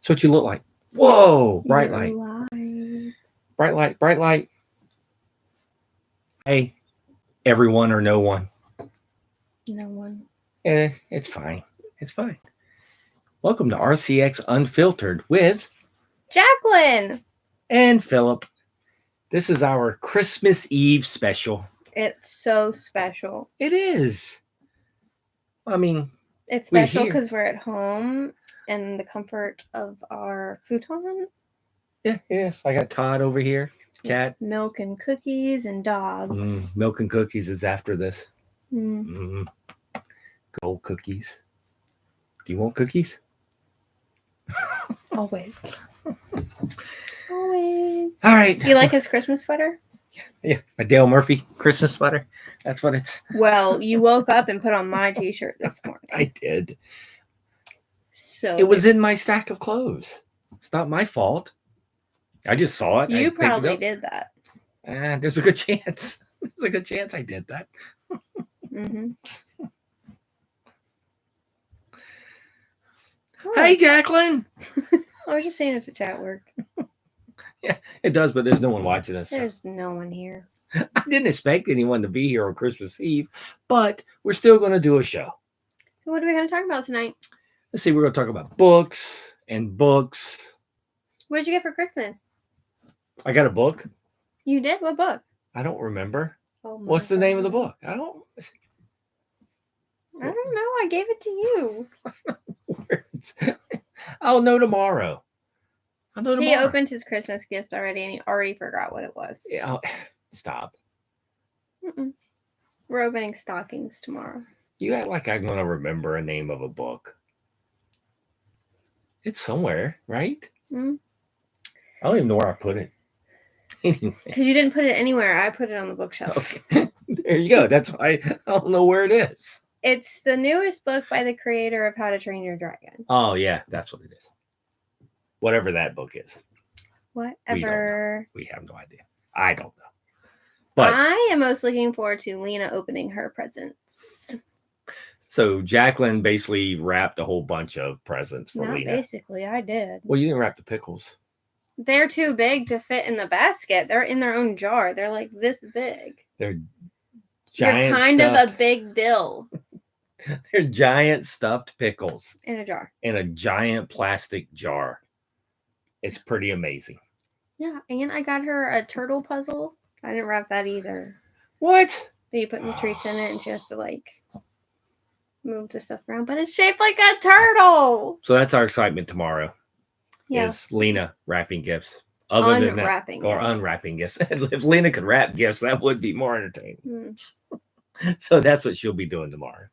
That's what you look like. Whoa, bright You're light. alive. Bright light, bright light. Hey, everyone or no one. No one. It's fine. It's fine. Welcome to RCX Unfiltered with Jaclyn! and Phillip. This is our Christmas Eve special. It's so special. It is. I mean, It's we're special here. because we're at home in the comfort of our futon. Yeah, yes. I got Todd over here. Cat. Milk and cookies and dogs. Milk and cookies is after this. Mm. Gold cookies. Do you want cookies? Always. Always. All right. Do you like his Christmas sweater? Yeah, my Dale Murphy Christmas sweater. That's what it's. Well, you woke up and put on my t-shirt this morning. I did. So It was in my stack of clothes. It's not my fault. I just saw it. You probably did that. There's a good chance. There's a good chance I did that. Mm-hmm. Hey, Jaclyn. I was just saying if the chat worked. Yeah, it does, but there's no one watching us. There's no one here. I didn't expect anyone to be here on Christmas Eve, but we're still going to do a show. What are we going to talk about tonight? Let's see. We're going to talk about books and books. What did you get for Christmas? I got a book. You did? What book? I don't remember. Oh my What's the name of the God. book? I don't know. I gave it to you. Words. I'll know tomorrow. He opened his Christmas gift already, and he already forgot what it was. Yeah, stop. Mm-mm. We're opening stockings tomorrow. You act like I'm going to remember a name of a book. It's somewhere, right? Mm. I don't even know where I put it. Anyway. Because you didn't put it anywhere. I put it on the bookshelf. Okay. There you go. That's why I don't know where it is. It's the newest book by the creator of How to Train Your Dragon. Oh, yeah. That's what it is. Whatever that book is. Whatever. We have no idea. I don't know. But I am most looking forward to Lena opening her presents. so Jaclyn basically wrapped a whole bunch of presents for Not Lena. basically, I did. Well, you didn't wrap the pickles. They're too big to fit in the basket. They're in their own jar. They're like this big. They're giant They're kind stuffed, of a big dill. They're giant stuffed pickles In a jar. in a giant plastic jar. It's pretty amazing. Yeah, and I got her a turtle puzzle. I didn't wrap that either. What? But you put the treats in it, and she has to like move the stuff around. But it's shaped like a turtle. So that's our excitement tomorrow. Yeah. Is Lena wrapping gifts? Other than that, Unwrapping or gifts. unwrapping gifts. If Lena could wrap gifts, that would be more entertaining. Mm. So that's what she'll be doing tomorrow.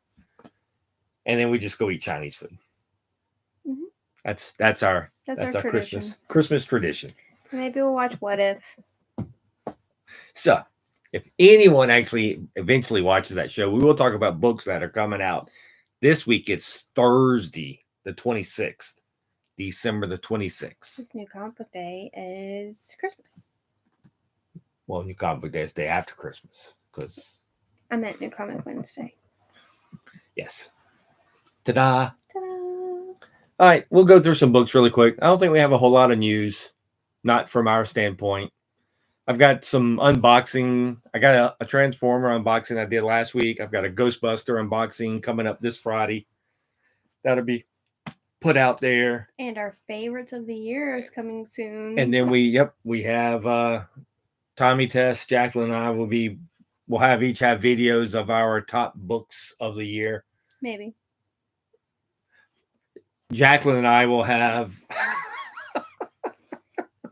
And then we just go eat Chinese food. Mm-hmm. That's our tradition. Christmas tradition. Maybe we'll watch What If. So if anyone actually eventually watches that show, we will talk about books that are coming out. This week it's Thursday, the 26th. December the 26th. This new comic book day is Christmas. Well, New Comic Book Day is day after Christmas. Because I meant New Comic Wednesday. yes. Ta-da. Ta-da! All right, we'll go through some books really quick. I don't think we have a whole lot of news, not from our standpoint. I've got some unboxing. I got a Transformer unboxing I did last week. I've got a Ghostbuster unboxing coming up this Friday. That'll be put out there. And our favorites of the year is coming soon. And then we have Tommy Test, Jaclyn and I we'll each have videos of our top books of the year. Maybe. Jaclyn and I will have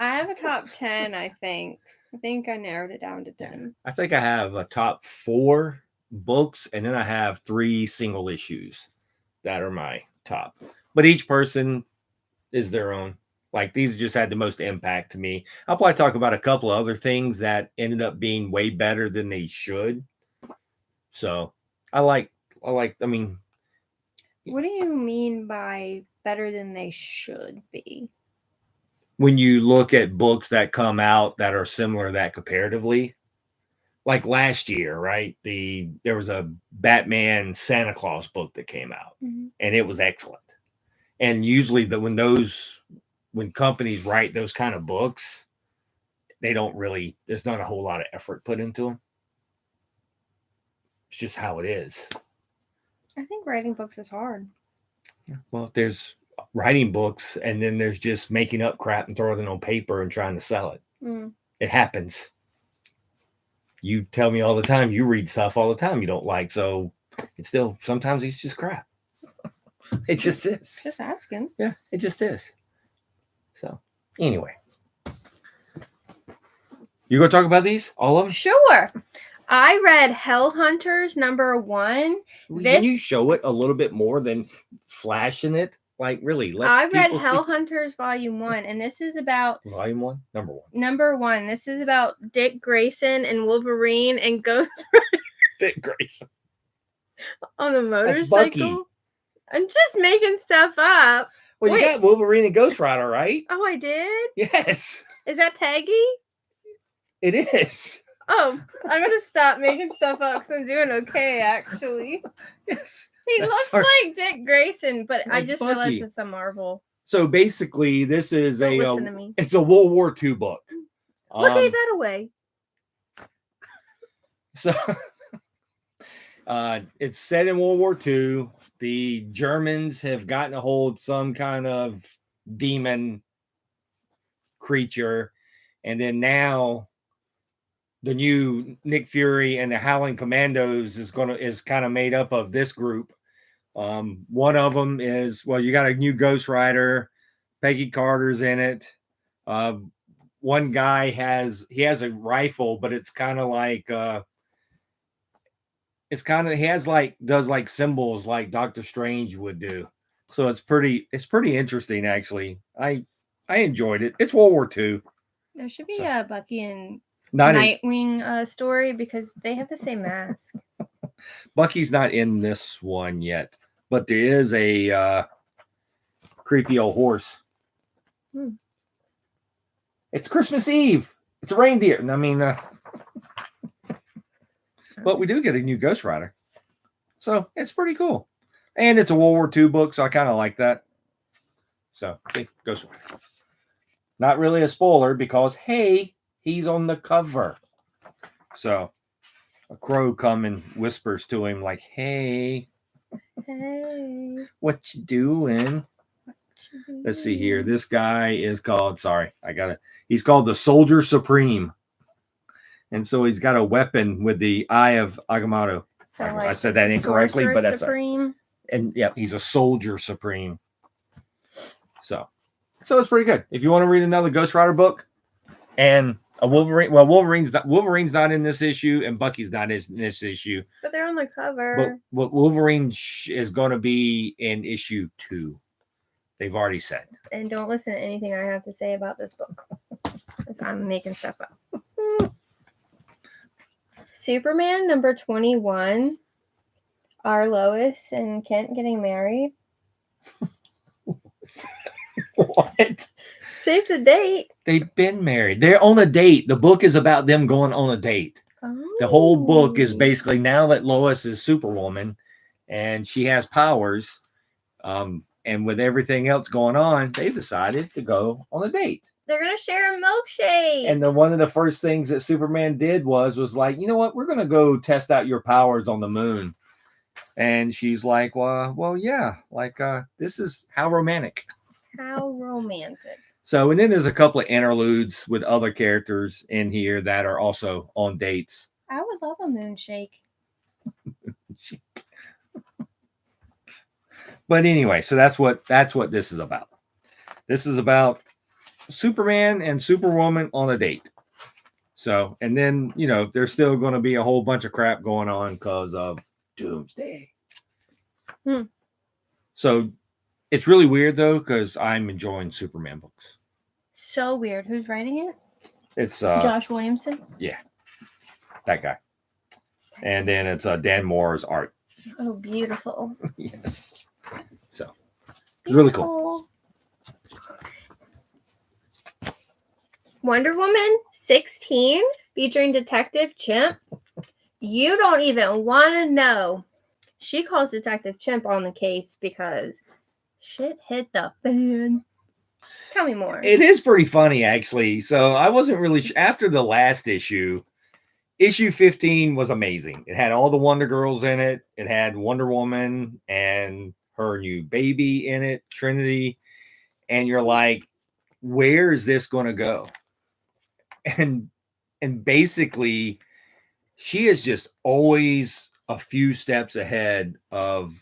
I have a top 10, I think. I think I narrowed it down to 10. I think I have a top 4 books, and then I have 3 single issues that are my top. But each person is their own. Like, these just had the most impact to me. I'll probably talk about a couple of other things that ended up being way better than they should. So I mean. What do you mean by better than they should be? When you look at books that come out that are similar that comparatively, like last year, right? There was a Batman Santa Claus book that came out, and it was excellent. And usually when those when companies write those kind of books, they don't really, there's not a whole lot of effort put into them. It's just how it is. I think writing books is hard. Yeah. Well, there's writing books, and then there's just making up crap and throwing it on paper and trying to sell it. Mm. It happens. You tell me all the time, you read stuff all the time you don't like, so it's still, sometimes it's just crap. It just is. Just asking. Yeah, it just is. So, anyway. You gonna talk about these? All of them? Sure. I read Hell Hunters #1. Can you show it a little bit more than flashing it? Like, really? I read Hell Hunters Volume 1, and this is about... Volume 1? #1. #1. This is about Dick Grayson and Wolverine and Ghost Dick Grayson. on a motorcycle. I'm just making stuff up. Well, you got Wolverine and Ghost Rider, right? Oh, I did? Yes. Is that Peggy? It is. Oh, I'm going to stop making stuff up because I'm doing okay, actually. Yes. He looks like Dick Grayson, but I just Bucky. realized it's a Marvel. So basically, this is Listen to me. it's a World War II book. What gave that away? So it's set in World War II. The Germans have gotten a hold some kind of demon creature, and then now the new Nick Fury and the Howling Commandos is kind of made up of this group. One of them is, well, you got a new Ghost Rider, Peggy Carter's in it. One guy has a rifle, but it's kind of like does like symbols like Doctor Strange would do. So it's pretty interesting, actually. I enjoyed it. It's World War II. There should be a Bucky and Nightwing story because they have the same mask. Bucky's not in this one yet, but there is a creepy old horse. It's Christmas Eve. It's a reindeer. I mean, but we do get a new Ghost Rider. So it's pretty cool. And it's a World War II book, so I kind of like that. So, see, Ghost Rider. Not really a spoiler because, hey, he's on the cover. So, a crow comes and whispers to him like, hey, what you doing? Let's see here. This guy is called, he's called the Soldier Supreme. And so he's got a weapon with the Eye of Agamotto. So I said that incorrectly, but that's Supreme. He's a Soldier Supreme. So it's pretty good. If you want to read another Ghost Rider book and a Wolverine, well, Wolverine's not in this issue, and Bucky's not in this issue. But they're on the cover. But Wolverine is going to be in issue 2. They've already said. And don't listen to anything I have to say about this book, because I'm making stuff up. Superman #21. Are Lois and Kent getting married? What? Save the date. They've been married. They're on a date. The book is about them going on a date. Oh. The whole book is basically now that Lois is Superwoman and she has powers, and with everything else going on, they've decided to go on a date. They're going to share a milkshake. And one of the first things that Superman did was like, you know what? We're going to go test out your powers on the moon. And she's like, well, yeah, like, this is how romantic. How romantic. So, and then there's a couple of interludes with other characters in here that are also on dates. I would love a moonshake. But anyway, so that's what this is about. This is about Superman and Superwoman on a date. So, and then, there's still going to be a whole bunch of crap going on because of Doomsday. So it's really weird though, because I'm enjoying Superman books. So weird. Who's writing it? It's Josh Williamson. Yeah, that guy. And then it's Dan Moore's art. Oh, beautiful. Yes. So it's really cool. Wonder Woman 16 featuring Detective Chimp. You don't even want to know. She calls Detective Chimp on the case because shit hit the fan. Tell me more. It is pretty funny, actually. So I wasn't really after the last issue. Issue 15 was amazing. It had all the Wonder Girls in it. It had Wonder Woman and her new baby in it, Trinity. And you're like, where is this going to go? And basically, she is just always a few steps ahead of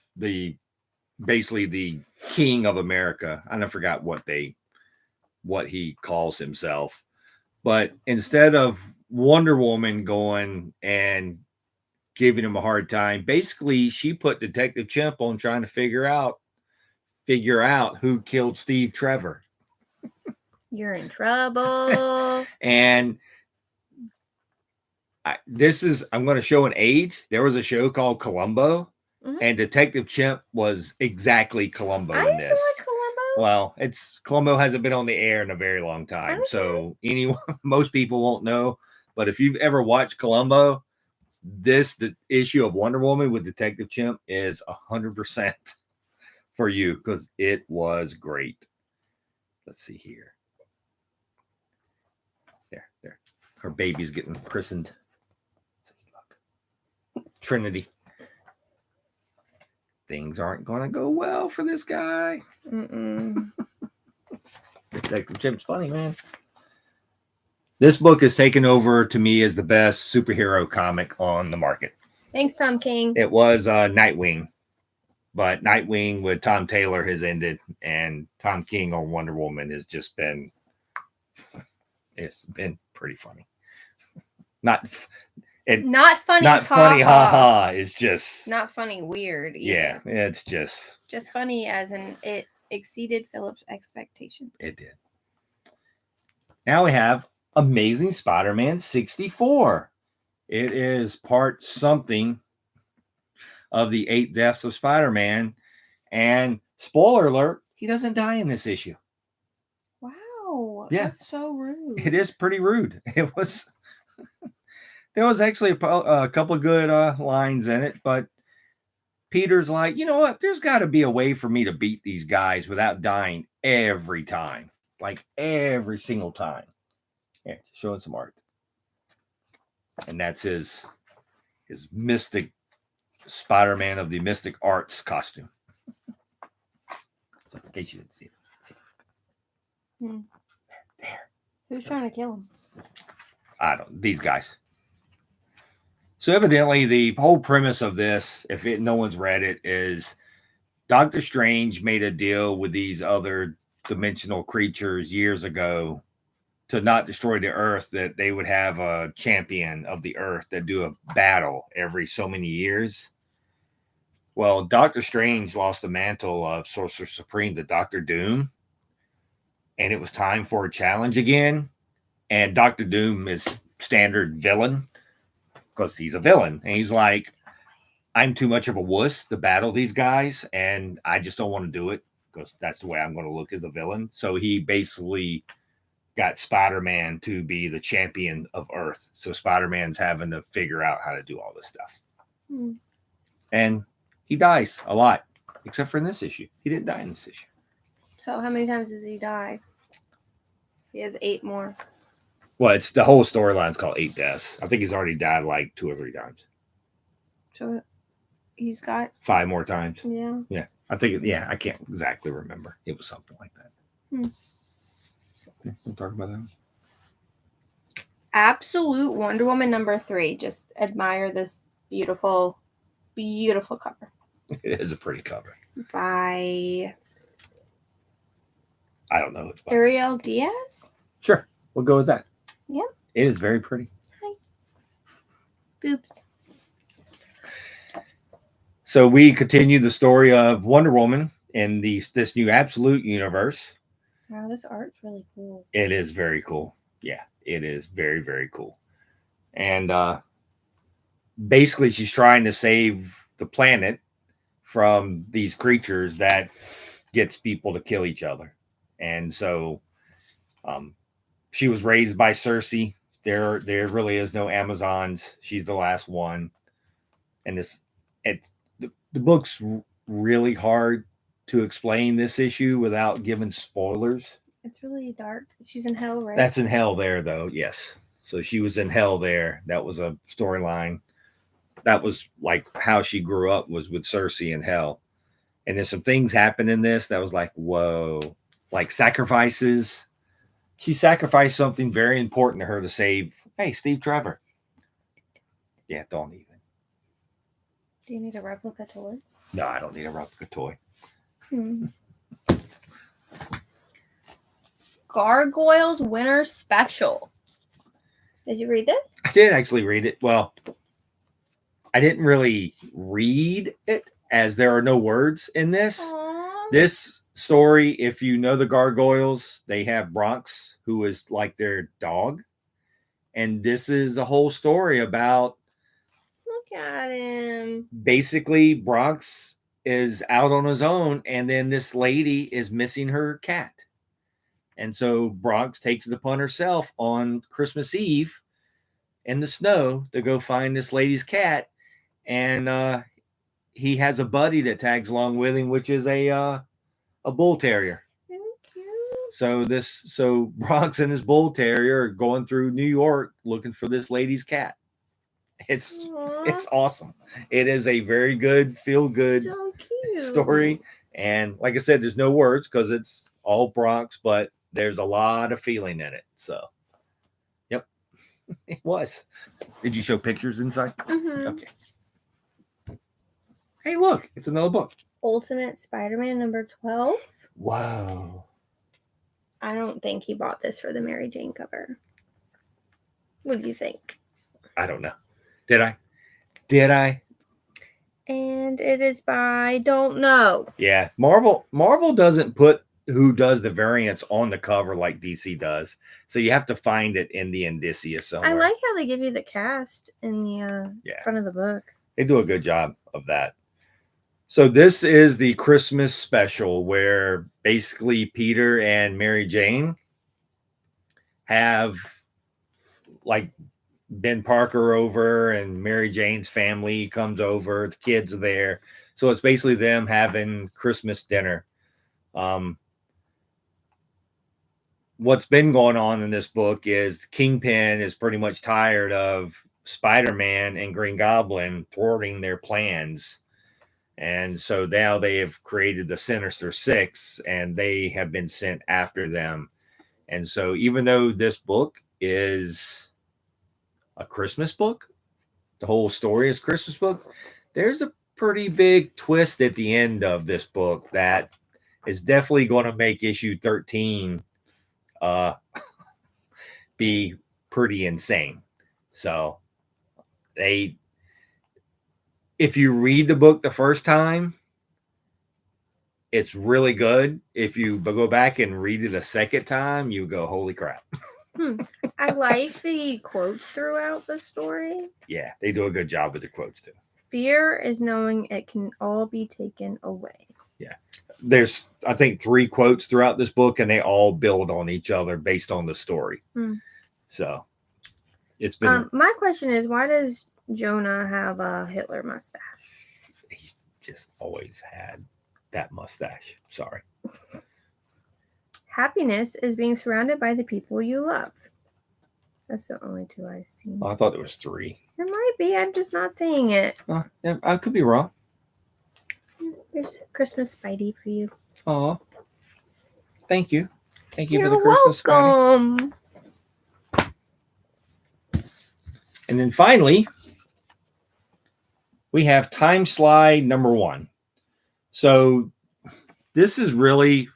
basically the king of America. I forgot what he calls himself. But instead of Wonder Woman going and giving him a hard time, basically she put Detective Chimp on trying to figure out who killed Steve Trevor. You're in trouble. And I'm going to show an age. There was a show called Columbo, and Detective Chimp was exactly Columbo in this. I used to watch Columbo. Well, Columbo hasn't been on the air in a very long time, so most people won't know. But if you've ever watched Columbo, the issue of Wonder Woman with Detective Chimp is 100% for you because it was great. Let's see here. There. Her baby's getting christened. Trinity. Things aren't going to go well for this guy. Detective Chimp's funny, man. This book is taken over to me as the best superhero comic on the market. Thanks, Tom King. It was Nightwing, but Nightwing with Tom Taylor has ended, and Tom King on Wonder Woman has just been, it's been pretty funny. Not funny, haha. It's just not funny, weird. Either. Yeah, it's just funny as in it exceeded Philip's expectations. It did. Now we have Amazing Spider-Man 64. It is part something of the 8 Deaths of Spider-Man, and spoiler alert, he doesn't die in this issue. Wow, yeah, that's so rude. It is pretty rude. It was. There was actually a couple of good lines in it, but Peter's like, you know what? There's got to be a way for me to beat these guys without dying every time, like every single time. Yeah, showing some art, and that's his Mystic Spider-Man of the Mystic Arts costume. So in case you didn't see it, there. Who's trying to kill him? These guys. So evidently, the whole premise of this, no one's read it, is Doctor Strange made a deal with these other dimensional creatures years ago to not destroy the Earth, that they would have a champion of the Earth that do a battle every so many years. Well, Doctor Strange lost the mantle of Sorcerer Supreme to Doctor Doom, and it was time for a challenge again. And Doctor Doom is standard villain, because he's a villain. And he's like, I'm too much of a wuss to battle these guys, and I just don't want to do it because that's the way I'm going to look as a villain. So he basically got Spider-Man to be the champion of Earth. So Spider-Man's having to figure out how to do all this stuff. And he dies a lot, except for in this issue. He didn't die in this issue. So how many times does he die? He has 8 more. Well, it's the whole storyline's called 8 Deaths. I think he's already died like 2 or 3 times. So he's got 5 more times. Yeah. Yeah. I think, I can't exactly remember. It was something like that. We'll talk about that. Absolute Wonder Woman number 3. Just admire this beautiful, beautiful cover. It is a pretty cover. By I don't know. It's by Ariel Diaz? Sure. We'll go with that. Yeah. It is very pretty. Hi. Boobs. So we continue the story of Wonder Woman in this new Absolute universe. Wow, this art's really cool. It is very cool. Yeah, it is very, very cool. And basically, she's trying to save the planet from these creatures that gets people to kill each other. And so she was raised by Cersei. There really is no Amazons. She's the last one. And the book's really hard to explain this issue without giving spoilers It's really dark. She's in hell, right? That's in hell there, though. Yes. So she was in hell there. That was a storyline. That was like how she grew up, was with Cersei in hell. And then some things happened in this that was like, whoa, like sacrifices. She sacrificed something very important to her to save, hey, Steve Trevor. Yeah, don't even. Do you need a replica toy? No, I don't need a replica toy. Gargoyles Winter Special. Did you read this? I did actually read it. Well, I didn't really read it as there are no words in this. Aww. This story, if you know the gargoyles, they have Bronx, who is like their dog. And this is a whole story about, Look at him. basically Bronx is out on his own, and then this lady is missing her cat. And so Bronx takes it upon herself on Christmas Eve in the snow to go find this lady's cat. And he has a buddy that tags along with him, which is a bull terrier. Thank you. So Bronx and his bull terrier are going through New York looking for this lady's cat. It's awesome. It is a very good, feel good So cute. story. And like I said, there's no words because it's all Bronx, but there's a lot of feeling in it. So, yep, it was. Did you show pictures inside? Mm-hmm. Okay. Hey, look, it's another book. Ultimate Spider-Man number 12. Wow. I don't think he bought this for the Mary Jane cover. What do you think? I don't know. Did I? And it is by Don't Know. Yeah. Marvel doesn't put who does the variants on the cover like DC does. So you have to find it in the indicia somewhere. I like how they give you the cast in the front of the book. They do a good job of that. So this is the Christmas special where basically Peter and Mary Jane have like Ben Parker over, and Mary Jane's family comes over. The kids are there. So it's basically them having Christmas dinner. What's been going on in this book is Kingpin is pretty much tired of Spider-Man and Green Goblin thwarting their plans. And so now they have created the Sinister Six, and they have been sent after them. And so even though this book is a Christmas book, the whole story is Christmas book, there's a pretty big twist at the end of this book that is definitely going to make issue 13 be pretty insane. So if you read the book the first time, it's really good. If you go back and read it a second time, you go, holy crap. I like the quotes throughout the story. Yeah, they do a good job with the quotes too. Fear is knowing it can all be taken away. Yeah. There's, I think, 3 quotes throughout this book, and they all build on each other based on the story. So it's been... my question is, why does Jonah have a Hitler mustache? He just always had that mustache. Sorry. Happiness is being surrounded by the people you love. That's the only 2 I've seen. Oh, I thought there was 3. There might be. I'm just not saying it. Yeah, I could be wrong. There's Christmas Spidey for you. Oh, thank you. Thank you You're for the Christmas welcome. Spidey. And then finally, we have Time Slide number 1. So this is really...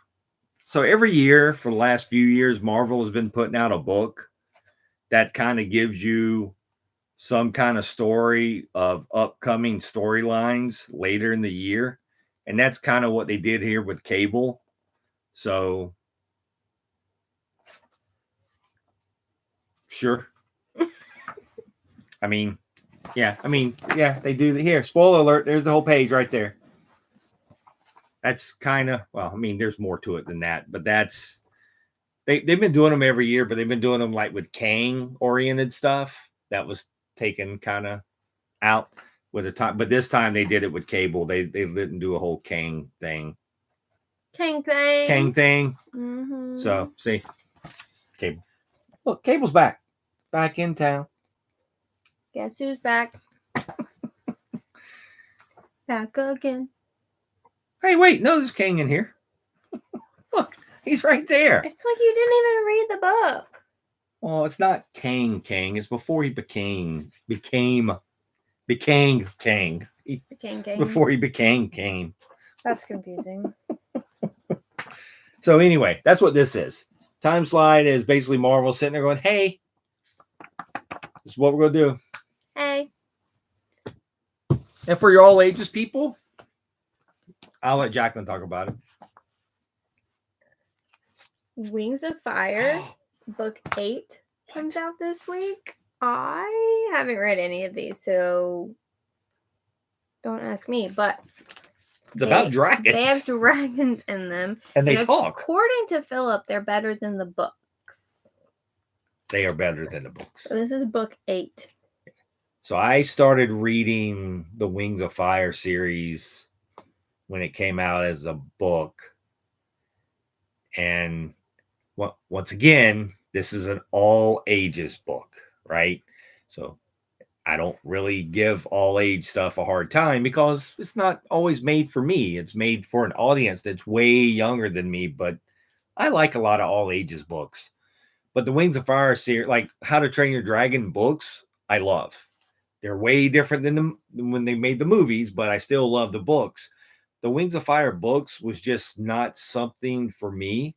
So every year for the last few years, Marvel has been putting out a book that kind of gives you some kind of story of upcoming storylines later in the year. And that's kind of what they did here with Cable. So, sure. Yeah, they do. Here, spoiler alert, there's the whole page right there. That's kind of, well, I mean, there's more to it than that, but that's, they've been doing them every year, but they've been doing them like with Kang oriented stuff that was taken kind of out with the time, but this time they did it with Cable. They didn't do a whole Kang thing. Kang thing. Kang thing. So see, Cable. Look, Cable's back in town. Guess who's back? Back again. Hey, wait, no, there's King in here. Look, he's right there. It's like you didn't even read the book. Well, it's not King. It's before he became King. Before he became King. That's confusing. So anyway, that's what this is. Time Slide is basically Marvel sitting there going, hey, this is what we're going to do. Hey. And for your all ages people, I'll let Jaclyn talk about it. Wings of Fire, book 8, comes out this week. I haven't read any of these, so don't ask me, but it's about dragons. They have dragons in them. And they talk. According to Philip, they're better than the books. They are better than the books. So this is book 8. So I started reading the Wings of Fire series when it came out as a book. And once again, this is an all ages book, right? So I don't really give all age stuff a hard time because it's not always made for me. It's made for an audience that's way younger than me, but I like a lot of all ages books. But the Wings of Fire series, like How to Train Your Dragon books, I love. They're way different than when they made the movies, but I still love the books. The Wings of Fire books was just not something for me.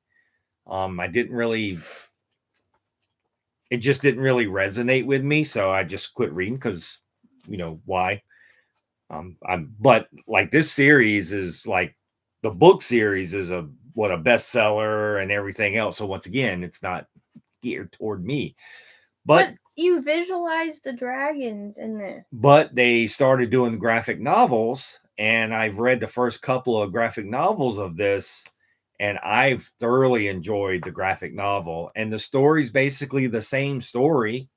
It just didn't really resonate with me. So I just quit reading because, why? But like this series is like the book series is a bestseller and everything else. So once again, it's not geared toward me, but you visualize the dragons in this. But they started doing graphic novels, and I've read the first couple of graphic novels of this, and I've thoroughly enjoyed the graphic novel. And the story's basically the same story,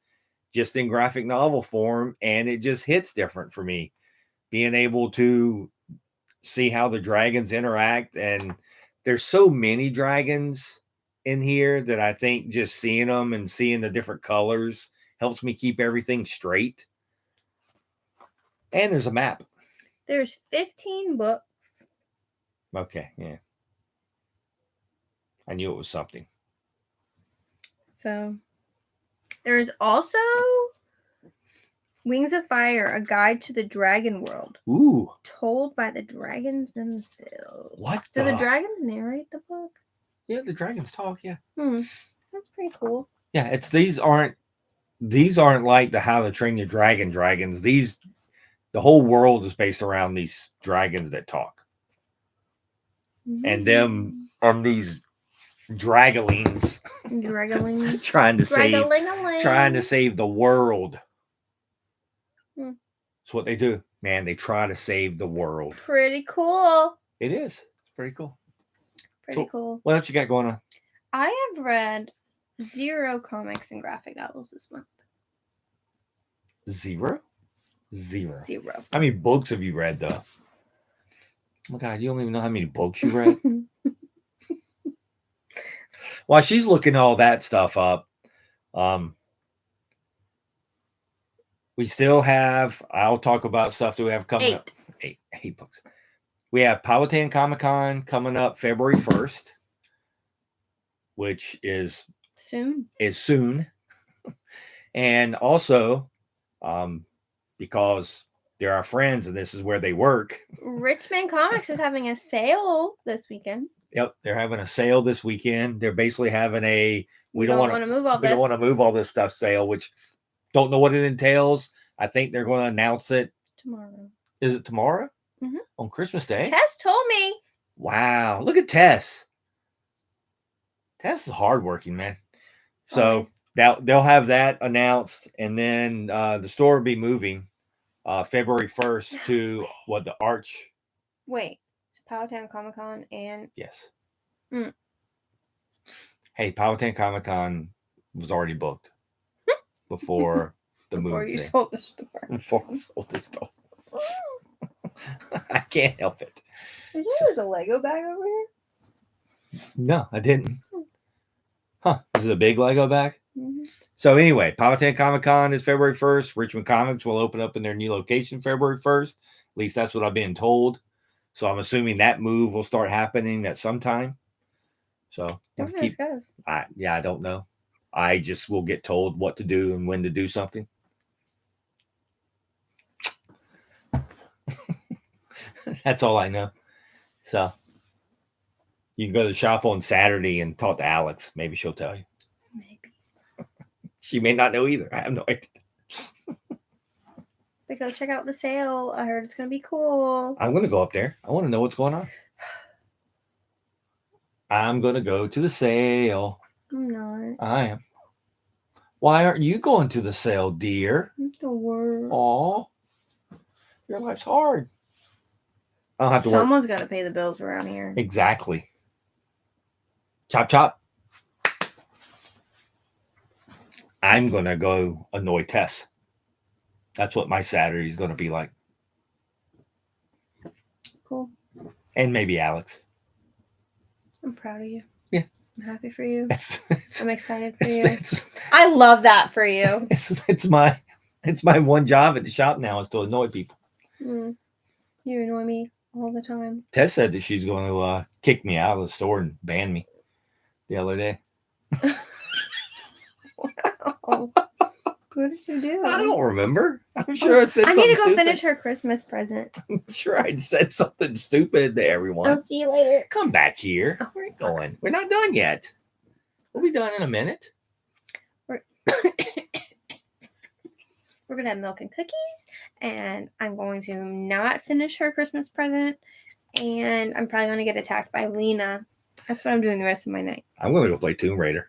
just in graphic novel form, and it just hits different for me. Being able to see how the dragons interact, and there's so many dragons in here that I think just seeing them and seeing the different colors helps me keep everything straight. And there's a map. There's 15 books. Okay, yeah. I knew it was something. So, there's also Wings of Fire, a guide to the dragon world. Ooh. Told by the dragons themselves. What? Do the dragons narrate the book? Yeah, the dragons talk, yeah. That's pretty cool. Yeah, these aren't like the How to Train Your Dragon dragons. The whole world is based around these dragons that talk. And them on these dragalings trying to save the world. That's what they do, man. They try to save the world. Pretty cool. It is. It's pretty cool. Pretty cool. What else you got going on? I have read 0 comics and graphic novels this month. 0? How many books have you read, though? Oh my God, you don't even know how many books you read? While she's looking all that stuff up, we still have, I'll talk about stuff that we have coming up. 8 books. We have Powhatan Comic-Con coming up February 1st, which is soon. And also, because they're our friends and this is where they work, Richmond Comics is having a sale this weekend. Yep, they're having a sale this weekend. They're basically having a we don't want to move all this stuff sale, which don't know what it entails. I think they're going to announce it tomorrow. Is it tomorrow? Mm-hmm. On Christmas Day? Tess told me. Wow, look at Tess. Tess is hardworking, man. So they'll have that announced, and then the store will be moving February 1st to the Arch. Wait, it's Powhatan Comic-Con and yes. Hey, Powhatan Comic-Con was already booked before the move. Before you sold the store. Before I sold the store. I can't help it. Did you use a Lego bag over here? No, I didn't. Huh? Is it a big Lego bag? Mm-hmm. So anyway, Powhatan Comic Con is February 1st. Richmond Comics will open up in their new location February 1st. At least that's what I've been told. So I'm assuming that move will start happening at some time. So Don't ask us. I don't know. I just will get told what to do and when to do something. That's all I know. So you can go to the shop on Saturday and talk to Alex. Maybe she'll tell you. Maybe. She may not know either. I have no idea. But go check out the sale. I heard it's going to be cool. I'm going to go up there. I want to know what's going on. I'm going to go to the sale. I'm not. I am. Why aren't you going to the sale, dear? The word. Aw. Your life's hard. I don't have to work. Someone's got to pay the bills around here. Exactly. Chop, chop. I'm going to go annoy Tess. That's what my Saturday is going to be like. Cool. And maybe Alex. I'm proud of you. Yeah. I'm happy for you. I'm excited for it's, you. I love that for you. It's my one job at the shop now is to annoy people. You annoy me all the time. Tess said that she's going to kick me out of the store and ban me the other day. Wow. What did you do? I don't remember. I'm sure I said something I need to go stupid. finish her Christmas present. I'm sure I said something stupid to everyone. I'll see you later. Come back here. Oh, We're going. We're not done yet. We'll be done in a minute. We're going to have milk and cookies, and I'm going to not finish her Christmas present, and I'm probably going to get attacked by Lena. That's what I'm doing the rest of my night. I'm going to go play Tomb Raider.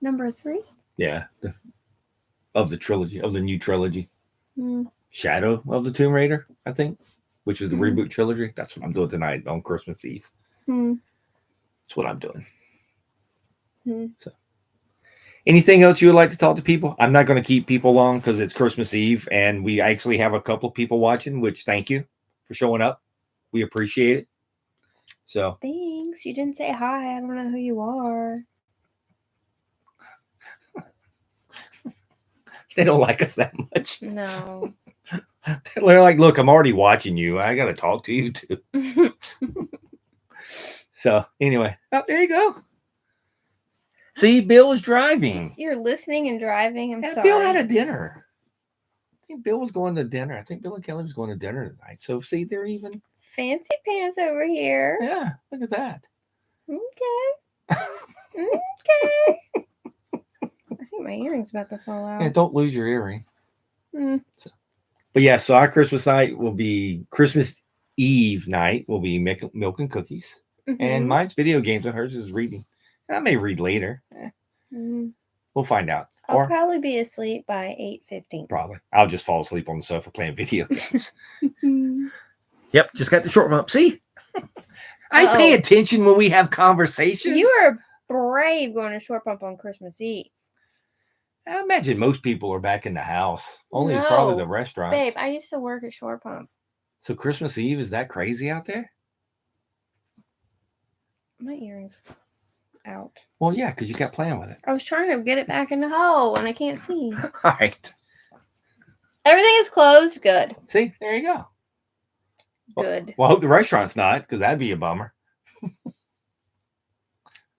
Number 3? Yeah. Of the trilogy, of the new trilogy. Mm. Shadow of the Tomb Raider, I think, which is the reboot trilogy. That's what I'm doing tonight on Christmas Eve. That's what I'm doing. So, anything else you would like to talk to people? I'm not going to keep people long because it's Christmas Eve, and we actually have a couple of people watching, which thank you for showing up. We appreciate it. So thanks. You didn't say hi. I don't know who you are. They don't like us that much. No. They're like, look, I'm already watching you. I got to talk to you too. So anyway, there you go. See, Bill is driving. You're listening and driving. I'm sorry. Bill had a dinner. I think Bill was going to dinner. I think Bill and Kelly was going to dinner tonight. So see, they're even fancy pants over here. Yeah, look at that. Okay. Okay. I think my earring's about to fall out. Yeah, don't lose your earring. So. But yeah, so our Christmas night will be Christmas Eve night will be milk and cookies. And mine's video games and hers is reading. I may read later. We'll find out. I'll probably be asleep by 8:15. Probably. I'll just fall asleep on the sofa playing video games. Yep, just got the short bump. See? I pay attention when we have conversations. You are brave going to short bump on Christmas Eve. I imagine most people are back in the house. Only probably the restaurants. Babe, I used to work at Short Pump. So Christmas Eve, is that crazy out there? My earring's out. Well, yeah, because you kept playing with it. I was trying to get it back in the hole and I can't see. All right. Everything is closed. Good. See, there you go. Good. Well, I hope the restaurant's not, because that'd be a bummer.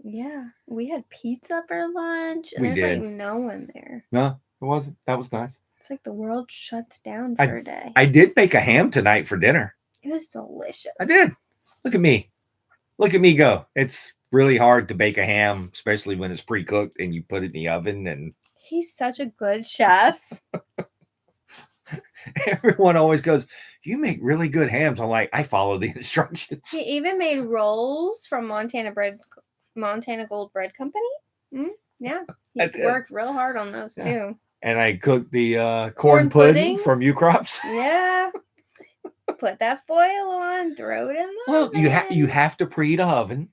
Yeah, we had pizza for lunch, and there's like no one there. No, it wasn't. That was nice. It's like the world shuts down for a day. I did bake a ham tonight for dinner. It was delicious. I did. Look at me. Look at me go. It's really hard to bake a ham, especially when it's pre-cooked and you put it in the oven. And he's such a good chef. Everyone always goes, you make really good hams. I'm like, I follow the instructions. He even made rolls from Montana Gold Bread Company. Yeah, he worked real hard on those too. And I cooked the corn pudding from U-Crops. Yeah. Put that foil on, throw it in the oven. You have to preheat an oven.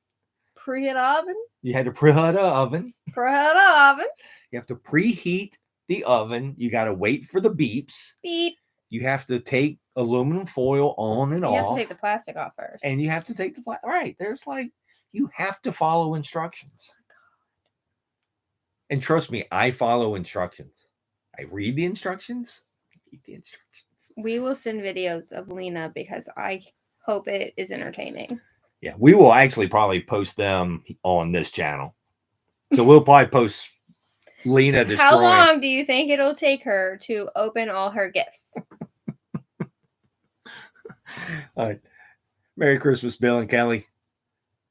Preheat oven? You had to preheat an oven. Preheat an oven. You have to preheat the oven. You got to wait for the beeps. Beep. You have to take aluminum foil on and off. You have to take the plastic off first. And you have to take the plastic. Right. There's like, you have to follow instructions. And trust me, I follow instructions. I read the instructions. We will send videos of Lena because I hope it is entertaining. Yeah, we will actually probably post them on this channel. So we'll probably post Lena destroying. How long do you think it'll take her to open all her gifts? All right. Merry Christmas, Bill and Kelly.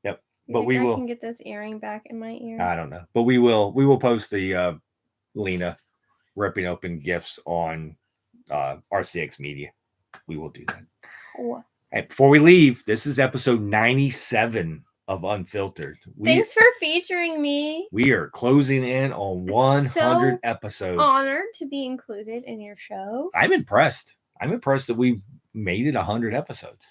Yep. You But think we I will. can get this earring back in my ear? I don't know. But we will post the Lena ripping open gifts on RCX Media. We will do that. Oh. And before we leave, this is episode 97 of UnPHILtered. Thanks for featuring me. We are closing in on 100 episodes. Honored to be included in your show. I'm impressed. I'm impressed that we've made it 100 episodes.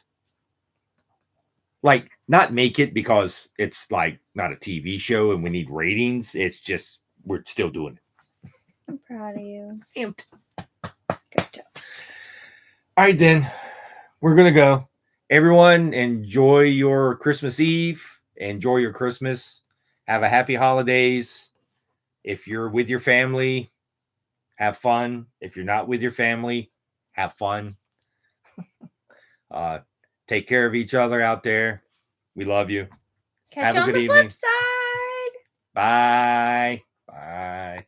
Like, not make it because it's like not a TV show and we need ratings. It's just we're still doing it. I'm proud of you. Amped. Good job. All right, then. We're going to go. Everyone, enjoy your Christmas Eve. Enjoy your Christmas. Have a happy holidays. If you're with your family, have fun. If you're not with your family, have fun. Take care of each other out there. We love you. Catch you on the flip side. Bye. Bye.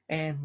And